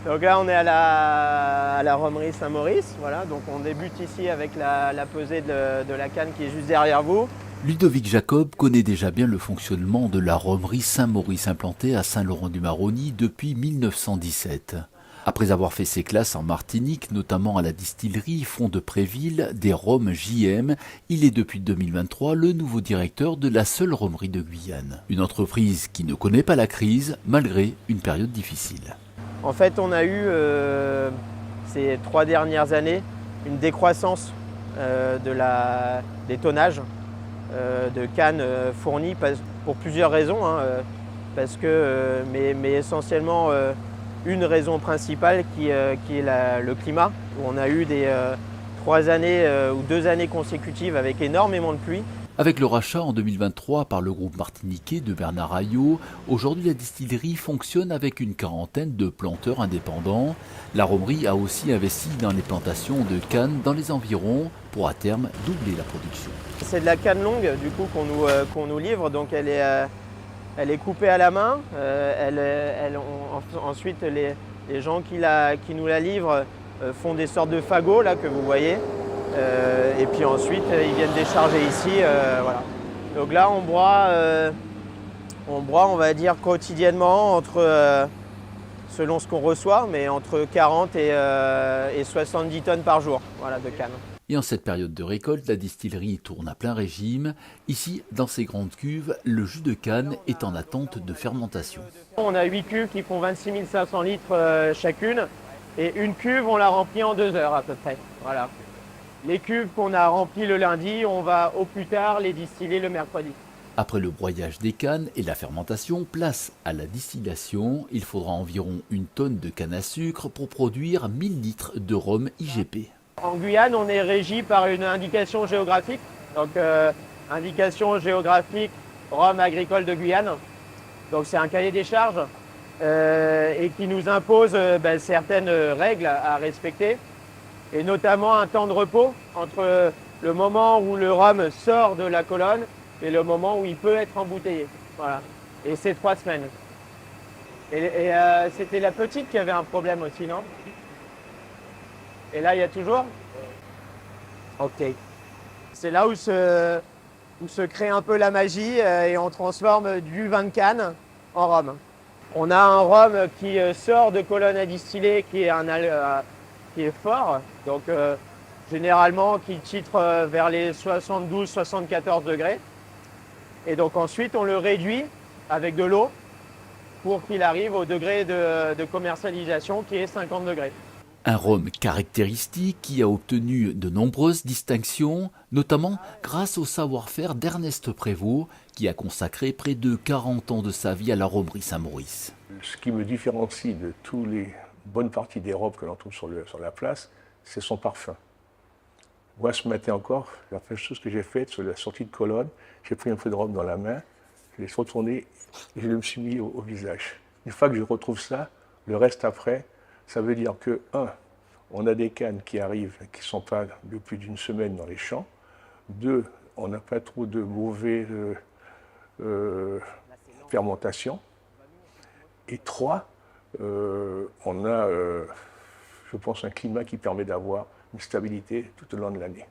Donc là, on est à la Romerie Saint-Maurice. Voilà, donc on débute ici avec la pesée de la canne qui est juste derrière vous. Ludovic Jacob connaît déjà bien le fonctionnement de la Romerie Saint-Maurice implantée à Saint-Laurent-du-Maroni depuis 1917. Après avoir fait ses classes en Martinique, notamment à la distillerie Fond de Préville des Rhums JM, il est depuis 2023 le nouveau directeur de la seule romerie de Guyane. Une entreprise qui ne connaît pas la crise malgré une période difficile. En fait, on a eu ces 3 dernières années une décroissance des tonnages de cannes fournies pour plusieurs raisons, hein, mais essentiellement une raison principale qui est le climat, où on a eu 3 années ou 2 années consécutives avec énormément de pluie. Avec le rachat en 2023 par le groupe martiniquais de Bernard Ayot, aujourd'hui la distillerie fonctionne avec une quarantaine de planteurs indépendants. La romerie a aussi investi dans les plantations de cannes dans les environs pour à terme doubler la production. C'est de la canne longue du coup qu'on nous livre, donc elle est coupée à la main. Ensuite les gens qui nous la livrent font des sortes de fagots là que vous voyez. Et puis ensuite, ils viennent décharger ici. Voilà. Donc là, on broie, on va dire, quotidiennement, selon ce qu'on reçoit, mais entre 40 et 70 tonnes par jour, voilà, de canne. Et en cette période de récolte, la distillerie tourne à plein régime. Ici, dans ces grandes cuves, le jus de canne est en attente de fermentation. On a 8 cuves qui font 26 500 litres chacune. Et une cuve, on la remplit en 2 heures à peu près. Voilà. Les cuves qu'on a remplies le lundi, on va au plus tard les distiller le mercredi. Après le broyage des cannes et la fermentation, place à la distillation. Il faudra environ 1 tonne de canne à sucre pour produire 1000 litres de rhum IGP. En Guyane, on est régi par une indication géographique. Donc, indication géographique rhum agricole de Guyane. Donc, c'est un cahier des charges et qui nous impose certaines règles à respecter. Et notamment un temps de repos entre le moment où le rhum sort de la colonne et le moment où il peut être embouteillé. Voilà. Et c'est 3 semaines. Et c'était la petite qui avait un problème aussi, non? Et là, il y a toujours? Ok. C'est là où se crée un peu la magie et on transforme du vin de canne en rhum. On a un rhum qui sort de colonne à distiller qui est fort, donc généralement qui titre vers les 72-74 degrés. Et donc ensuite on le réduit avec de l'eau pour qu'il arrive au degré de commercialisation qui est 50 degrés. Un rhum caractéristique qui a obtenu de nombreuses distinctions, notamment grâce au savoir-faire d'Ernest Prévost, qui a consacré près de 40 ans de sa vie à la romerie Saint-Maurice. Ce qui me différencie de tous les bonnes parties des rhums que l'on trouve sur la place, c'est son parfum. Moi, ce matin encore, la première chose que j'ai faite sur la sortie de colonne, j'ai pris un peu de rhum dans la main, je l'ai retourné et je me suis mis au visage. Une fois que je retrouve ça, le reste après, ça veut dire que, on a des cannes qui arrivent, qui ne sont pas de plus d'1 semaine dans les champs. 2, on n'a pas trop de mauvais fermentation. Et 3, on a, je pense, un climat qui permet d'avoir une stabilité tout au long de l'année.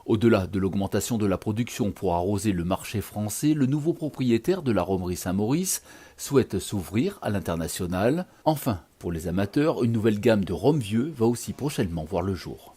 Au-delà de l'augmentation de la production pour arroser le marché français, le nouveau propriétaire de la romerie Saint-Maurice souhaite s'ouvrir à l'international. Enfin, pour les amateurs, une nouvelle gamme de rhum vieux va aussi prochainement voir le jour.